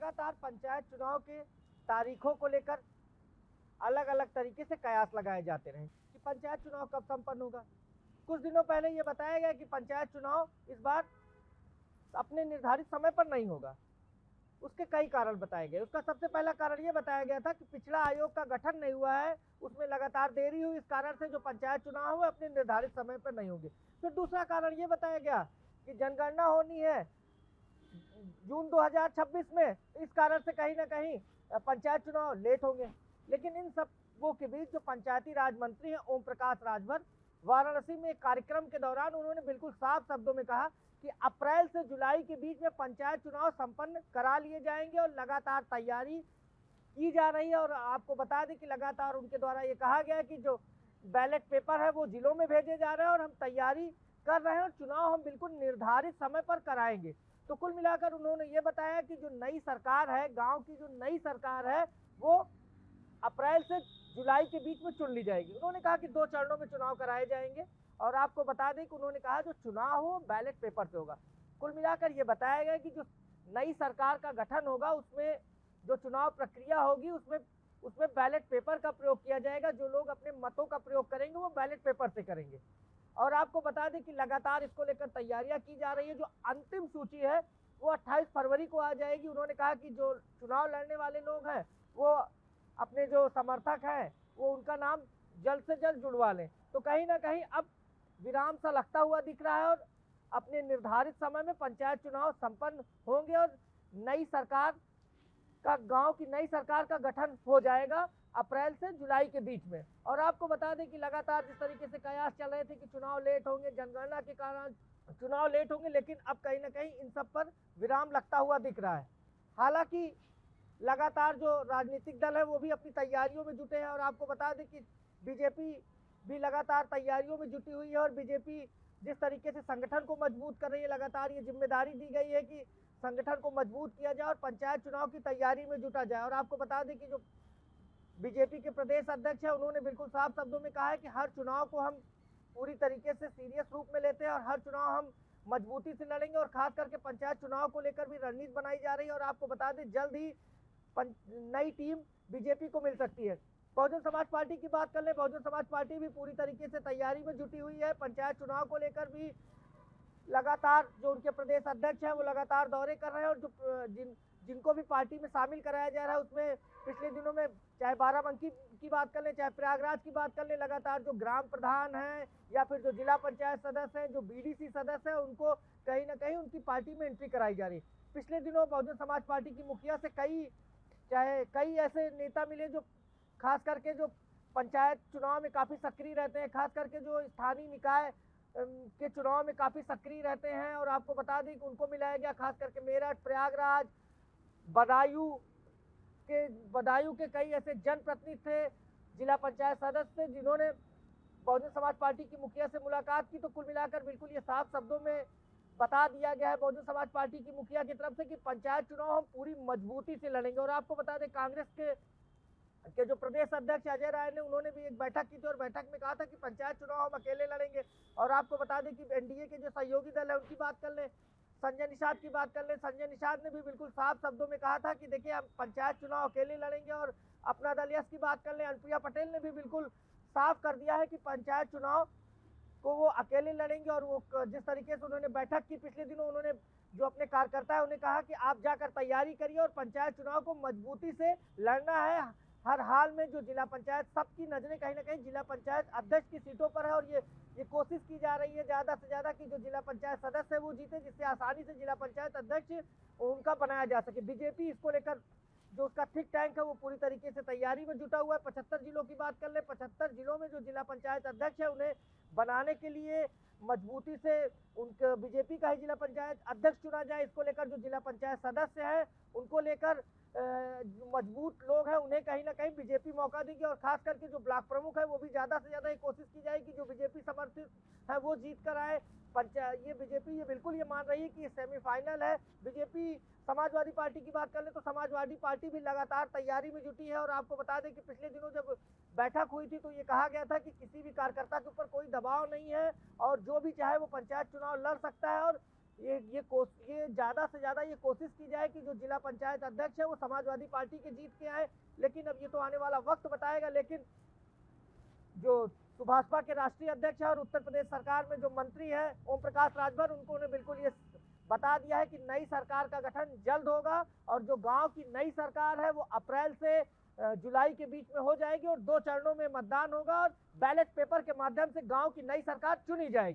लगातार पंचायत चुनाव के तारीखों को लेकर अलग अलग तरीके से कयास लगाए जाते रहे कि पंचायत चुनाव कब संपन्न होगा। कुछ दिनों पहले ये बताया गया कि पंचायत चुनाव इस बार अपने निर्धारित समय पर नहीं होगा। उसके कई कारण बताए गए। उसका सबसे पहला कारण ये बताया गया था कि पिछड़ा आयोग का गठन नहीं हुआ है, उसमें लगातार देरी हुई, इस कारण से जो पंचायत चुनाव है अपने निर्धारित समय पर नहीं होंगे। फिर दूसरा कारण ये बताया गया कि जनगणना होनी है जून 2026 में, इस कारण से कहीं ना कहीं पंचायत चुनाव लेट होंगे। लेकिन इन सबों के बीच जो पंचायती राज मंत्री हैं ओम प्रकाश राजभर, वाराणसी में एक कार्यक्रम के दौरान उन्होंने बिल्कुल साफ शब्दों में कहा कि अप्रैल से जुलाई के बीच में पंचायत चुनाव संपन्न करा लिए जाएंगे और लगातार तैयारी की जा रही है। और आपको बता दें कि लगातार उनके द्वारा ये कहा गया है कि जो बैलेट पेपर है वो जिलों में भेजे जा रहे हैं और हम तैयारी कर रहे हैं और चुनाव हम बिल्कुल निर्धारित समय पर कराएंगे। तो कुल मिलाकर उन्होंने ये बताया कि जो नई सरकार है, गांव की जो नई सरकार है, वो अप्रैल से जुलाई के बीच में चुन ली जाएगी। उन्होंने कहा कि 2 चरणों में चुनाव कराए जाएंगे और आपको बता दें कि उन्होंने कहा जो चुनाव हो बैलेट पेपर से होगा। कुल मिलाकर ये बताया गया कि जो नई सरकार का गठन होगा उसमें जो चुनाव प्रक्रिया होगी उसमें बैलेट पेपर का प्रयोग किया जाएगा। जो लोग अपने मतों का प्रयोग करेंगे वो बैलेट पेपर से करेंगे। और आपको बता दें कि लगातार इसको लेकर तैयारियां की जा रही है। जो अंतिम सूची है वो 28 फरवरी को आ जाएगी। उन्होंने कहा कि जो चुनाव लड़ने वाले लोग हैं वो अपने जो समर्थक हैं वो उनका नाम जल्द से जल्द जुड़वा लें। तो कहीं ना कहीं अब विराम सा लगता हुआ दिख रहा है और अपने निर्धारित समय में पंचायत चुनाव संपन्न होंगे और नई सरकार का, गांव की नई सरकार का गठन हो जाएगा अप्रैल से जुलाई के बीच में। और आपको बता दें कि लगातार जिस तरीके से कयास चल रहे थे कि चुनाव लेट होंगे, जनगणना के कारण चुनाव लेट होंगे, लेकिन अब कहीं ना कहीं इन सब पर विराम लगता हुआ दिख रहा है। हालांकि लगातार जो राजनीतिक दल है वो भी अपनी तैयारियों में जुटे हैं और आपको बता दें कि बीजेपी भी लगातार तैयारियों में जुटी हुई है और बीजेपी जिस तरीके से संगठन को मजबूत कर रही है, लगातार ये जिम्मेदारी दी गई है कि संगठन को मजबूत किया जाए और पंचायत चुनाव की तैयारी में जुटा जाए। और आपको बता दें कि जो बीजेपी के प्रदेश अध्यक्ष है उन्होंने बिल्कुल साफ शब्दों में कहा है कि हर चुनाव को हम पूरी तरीके से सीरियस रूप में लेते हैं और हर चुनाव हम मजबूती से लड़ेंगे और खास करके पंचायत चुनाव को लेकर भी रणनीति बनाई जा रही है। और आपको बता दें जल्द ही नई टीम बीजेपी को मिल सकती है। बहुजन समाज पार्टी की बात कर ले, बहुजन समाज पार्टी भी पूरी तरीके से तैयारी में जुटी हुई है। पंचायत चुनाव को लेकर भी लगातार जो उनके प्रदेश अध्यक्ष हैं वो लगातार दौरे कर रहे हैं और जो जिनको भी पार्टी में शामिल कराया जा रहा है उसमें पिछले दिनों में चाहे बाराबंकी की बात कर ले, चाहे प्रयागराज की बात कर ले, लगातार जो ग्राम प्रधान हैं या फिर जो जिला पंचायत सदस्य हैं, जो बीडीसी सदस्य हैं, उनको कहीं ना कहीं उनकी पार्टी में एंट्री कराई जा रही है। पिछले दिनों बहुजन समाज पार्टी की मुखिया से कई ऐसे नेता मिले जो खास करके जो पंचायत चुनाव में काफ़ी सक्रिय रहते हैं, खास करके जो स्थानीय निकाय के चुनाव में काफ़ी सक्रिय रहते हैं। और आपको बता दें कि उनको मिलाया गया खास करके मेरठ, प्रयागराज, बदायूं के कई ऐसे जनप्रतिनिधि थे, जिला पंचायत सदस्य थे जिन्होंने बहुजन समाज पार्टी की मुखिया से मुलाकात की। तो कुल मिलाकर बिल्कुल ये साफ शब्दों में बता दिया गया है बहुजन समाज पार्टी की मुखिया की तरफ से कि पंचायत चुनाव हम पूरी मजबूती से लड़ेंगे। और आपको बता दें कांग्रेस के जो प्रदेश अध्यक्ष अजय राय ने उन्होंने भी एक बैठक की थी और बैठक में कहा था कि पंचायत चुनाव हम अकेले लड़ेंगे। और आपको बता दें कि एनडीए के जो सहयोगी दल है उनकी बात कर लें, संजय निषाद की बात कर लें, संजय निषाद ने भी बिल्कुल साफ शब्दों में कहा था कि देखिए हम पंचायत चुनाव अकेले लड़ेंगे। और अपना दल यश की बात कर लें, अनुप्रिया पटेल ने भी बिल्कुल साफ कर दिया है कि पंचायत चुनाव को वो अकेले लड़ेंगे। और वो जिस तरीके से उन्होंने बैठक की पिछले दिनों, उन्होंने जो अपने कार्यकर्ता है उन्हें कहा कि आप जाकर तैयारी करिए और पंचायत चुनाव को मजबूती से लड़ना है। हर हाल में जो जिला पंचायत, सबकी नजरें कहीं ना कहीं जिला पंचायत अध्यक्ष की सीटों पर है और ये कोशिश की जा रही है ज़्यादा से ज़्यादा कि जो जिला पंचायत सदस्य है वो जीते, जिससे आसानी से जिला पंचायत अध्यक्ष उनका बनाया जा सके। बीजेपी इसको लेकर जो उसका थिंक टैंक है वो पूरी तरीके से तैयारी में जुटा हुआ है। 75 जिलों की बात कर ले, 75 जिलों में जो जिला पंचायत अध्यक्ष है उन्हें बनाने के लिए मजबूती से उनके बीजेपी का ही जिला पंचायत अध्यक्ष चुना जाए, इसको लेकर जो जिला पंचायत सदस्य हैं उनको लेकर मजबूत लोग हैं उन्हें कहीं ना कहीं बीजेपी मौका देगी। और खास करके जो ब्लॉक प्रमुख है वो भी ज़्यादा से ज़्यादा ये कोशिश की जाएगी जो बीजेपी समर्थित है वो जीत कर आए। ये बीजेपी ये बिल्कुल ये मान रही है कि सेमीफाइनल है। बीजेपी समाजवादी पार्टी की बात कर ले तो समाजवादी पार्टी भी लगातार तैयारी में जुटी है। और आपको बता दें कि पिछले दिनों जब बैठक हुई थी तो ये कहा गया था कि किसी भी कार्यकर्ता के ऊपर कोई दबाव नहीं है और जो भी चाहे वो पंचायत चुनाव लड़ सकता है। और ये ज़्यादा से ज़्यादा ये कोशिश की जाए कि जो जिला पंचायत अध्यक्ष है वो समाजवादी पार्टी के जीत के आए। लेकिन अब ये तो आने वाला वक्त बताएगा। लेकिन जो सुभाषपा के राष्ट्रीय अध्यक्ष है और उत्तर प्रदेश सरकार में जो मंत्री है ओम प्रकाश राजभर, उन्होंने बिल्कुल ये बता दिया है कि नई सरकार का गठन जल्द होगा और जो गांव की नई सरकार है वो अप्रैल से जुलाई के बीच में हो जाएगी और 2 चरणों में मतदान होगा और बैलेट पेपर के माध्यम से गांव की नई सरकार चुनी जाएगी।